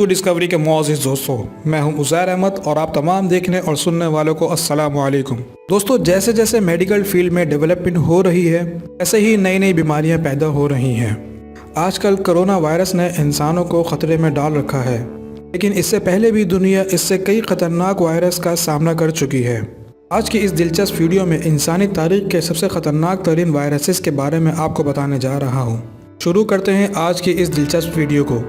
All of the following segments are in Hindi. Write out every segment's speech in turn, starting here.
टू डिस्कवरी के मुअज़्ज़िज़ दोस्तों, मैं हूं उज़ैर अहमद और आप तमाम देखने और सुनने वालों को अस्सलाम वालेकुम। दोस्तों, जैसे जैसे मेडिकल फील्ड में डेवलपमेंट हो रही है, ऐसे ही नई नई बीमारियां पैदा हो रही हैं। आजकल कोरोना वायरस ने इंसानों को ख़तरे में डाल रखा है, लेकिन इससे पहले भी दुनिया इससे कई ख़तरनाक वायरस का सामना कर चुकी है। आज की इस दिलचस्प वीडियो में इंसानी तारीख़ के सबसे ख़तरनाक तरीन वायरसेस के बारे में आपको बताने जा रहा हूँ। शुरू करते हैं आज की इस दिलचस्प वीडियो को।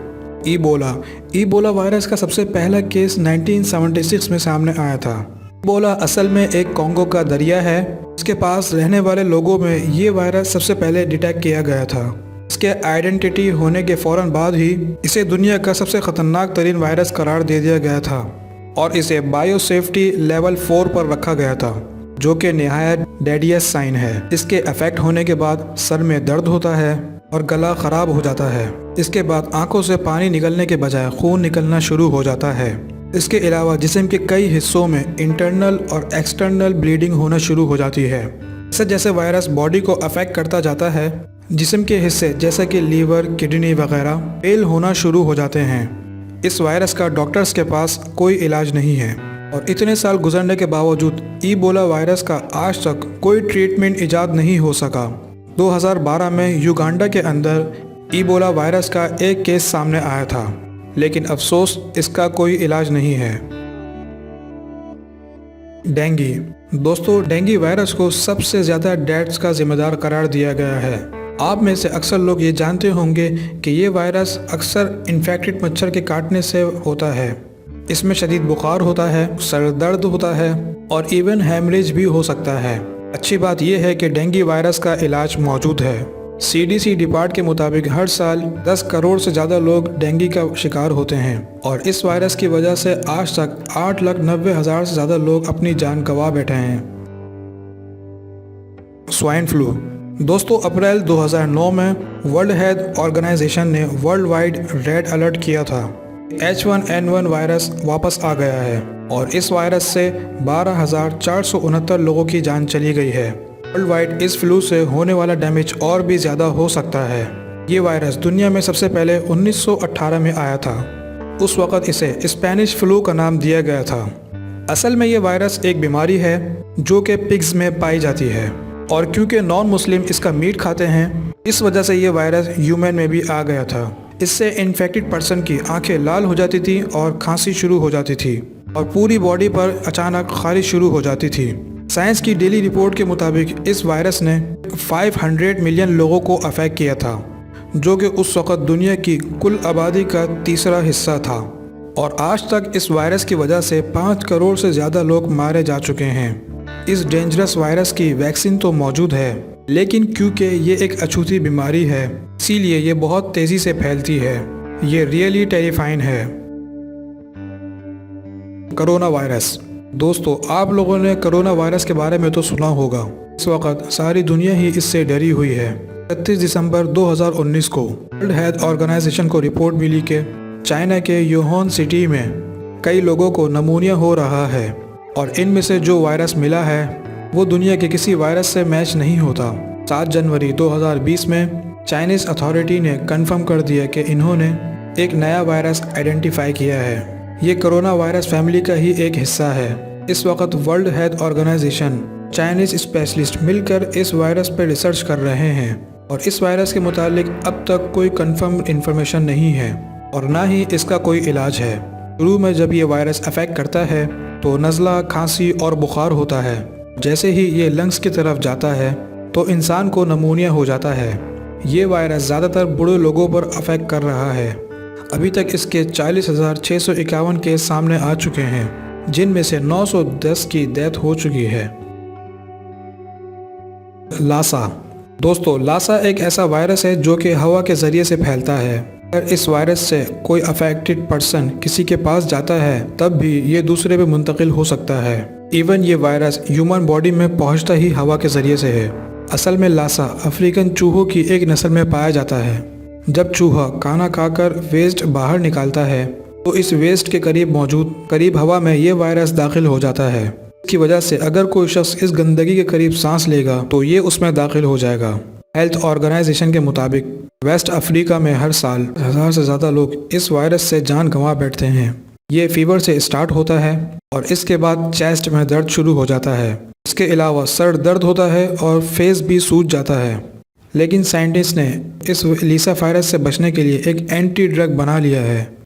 ईबोला वायरस का सबसे पहला केस 1976 में सामने आया था। ईबोला असल में एक कॉन्गो का दरिया है। इसके पास रहने वाले लोगों में ये वायरस सबसे पहले डिटेक्ट किया गया था। इसके आइडेंटिटी होने के फ़ौरन बाद ही इसे दुनिया का सबसे ख़तरनाक तरीन वायरस करार दे दिया गया था और इसे बायो सेफ्टी लेवल 4 पर रखा गया था, जो कि निहायत डेंजरस साइन है। इसके अफेक्ट होने के बाद सर में दर्द होता है और गला ख़राब हो जाता है। इसके बाद आंखों से पानी निकलने के बजाय खून निकलना शुरू हो जाता है। इसके अलावा जिस्म के कई हिस्सों में इंटरनल और एक्सटर्नल ब्लीडिंग होना शुरू हो जाती है। जैसे जैसे वायरस बॉडी को अफेक्ट करता जाता है, जिस्म के हिस्से जैसे कि लीवर, किडनी वगैरह फेल होना शुरू हो जाते हैं। इस वायरस का डॉक्टर्स के पास कोई इलाज नहीं है और इतने साल गुजरने के बावजूद ईबोला वायरस का आज तक कोई ट्रीटमेंट ईजाद नहीं हो सका। 2012 में युगांडा के अंदर ईबोला वायरस का एक केस सामने आया था, लेकिन अफसोस इसका कोई इलाज नहीं है। डेंगू। दोस्तों, डेंगू वायरस को सबसे ज़्यादा डेथ्स का जिम्मेदार करार दिया गया है। आप में से अक्सर लोग ये जानते होंगे कि ये वायरस अक्सर इन्फेक्टेड मच्छर के काटने से होता है। इसमें शदीद बुखार होता है, सर दर्द होता है और इवन हेमरेज भी हो सकता है। अच्छी बात यह है कि डेंगू वायरस का इलाज मौजूद है। CDC डिपार्ट के मुताबिक हर साल 10 करोड़ से ज़्यादा लोग डेंगू का शिकार होते हैं और इस वायरस की वजह से आज तक 8,90,000 से ज़्यादा लोग अपनी जान गंवा बैठे हैं। Swine flu. दोस्तों, अप्रैल 2009 में वर्ल्ड हेल्थ ऑर्गेनाइजेशन ने वर्ल्ड वाइड रेड अलर्ट किया था। H1N1 वायरस वापस आ गया है और इस वायरस से 12,469 लोगों की जान चली गई है। वर्ल्ड वाइड इस फ्लू से होने वाला डैमेज और भी ज़्यादा हो सकता है। ये वायरस दुनिया में सबसे पहले 1918 में आया था। उस वक़्त इसे स्पेनिश फ्लू का नाम दिया गया था। असल में ये वायरस एक बीमारी है जो कि पिग्स में पाई जाती है और क्योंकि नॉन मुस्लिम इसका मीट खाते हैं, इस वजह से ये वायरस ह्यूमन में भी आ गया था। इससे इन्फेक्टेड पर्सन की आंखें लाल हो जाती थी और खांसी शुरू हो जाती थी और पूरी बॉडी पर अचानक खारिश शुरू हो जाती थी। साइंस की डेली रिपोर्ट के मुताबिक इस वायरस ने 500 मिलियन लोगों को अफेक्ट किया था, जो कि उस वक़्त दुनिया की कुल आबादी का तीसरा हिस्सा था और आज तक इस वायरस की वजह से 5 करोड़ से ज़्यादा लोग मारे जा चुके हैं। इस डेंजरस वायरस की वैक्सीन तो मौजूद है, लेकिन क्योंकि ये एक अछूती बीमारी है, इसीलिए ये बहुत तेज़ी से फैलती है। ये रियली टेरिफाइंग है। Corona virus. दोस्तों, आप लोगों ने कोरोना वायरस के बारे में तो सुना होगा। इस वक्त सारी दुनिया ही इससे डरी हुई है। 31 दिसंबर 2019 को वर्ल्ड हेल्थ ऑर्गेनाइजेशन को रिपोर्ट मिली कि चाइना के यूहान सिटी में कई लोगों को नमूनिया हो रहा है और इनमें से जो वायरस मिला है वो दुनिया के किसी वायरस से मैच नहीं होता। 7 जनवरी 2020 में चाइनीज़ अथॉरिटी ने कंफर्म कर दिया कि इन्होंने एक नया वायरस आइडेंटिफाई किया है। ये कोरोना वायरस फैमिली का ही एक हिस्सा है। इस वक्त world health organisation, Chinese specialist मिलकर इस वायरस पर रिसर्च कर रहे हैं और इस वायरस के मुतालिक अब तक कोई कंफर्म इंफॉर्मेशन नहीं है और ना ही इसका कोई इलाज है। शुरू में जब ये वायरस अफेक्ट करता है तो नज़ला, खांसी और बुखार होता है। जैसे ही ये लंग्स की तरफ जाता है तो इंसान को नमूनिया हो जाता है। ये वायरस ज़्यादातर बूढ़े लोगों पर अफेक्ट कर रहा है। अभी तक इसके 40,651 केस सामने आ चुके हैं, जिनमें से 910 की डेथ हो चुकी है। लासा। दोस्तों, लासा एक ऐसा वायरस है जो कि हवा के ज़रिए से फैलता है। अगर इस वायरस से कोई अफेक्टेड पर्सन किसी के पास जाता है तब भी ये दूसरे पे मुंतकिल हो सकता है। इवन ये वायरस ह्यूमन बॉडी में पहुंचता ही हवा के ज़रिए से है। असल में लासा अफ्रीकन चूहों की एक नस्ल में पाया जाता है। जब चूहा खाना खाकर वेस्ट बाहर निकालता है तो इस वेस्ट के करीब हवा में ये वायरस दाखिल हो जाता है। इसकी वजह से अगर कोई शख्स इस गंदगी के करीब सांस लेगा तो ये उसमें दाखिल हो जाएगा। हेल्थ ऑर्गेनाइजेशन के मुताबिक वेस्ट अफ्रीका में हर साल 1000 से ज़्यादा लोग इस वायरस से जान गंवा बैठते हैं। ये फीवर से स्टार्ट होता है और इसके बाद चेस्ट में दर्द शुरू हो जाता है। इसके अलावा सर दर्द होता है और फेस भी सूज जाता है। लेकिन साइंटिस्ट ने इस लीसा वायरस से बचने के लिए एक एंटी ड्रग बना लिया है।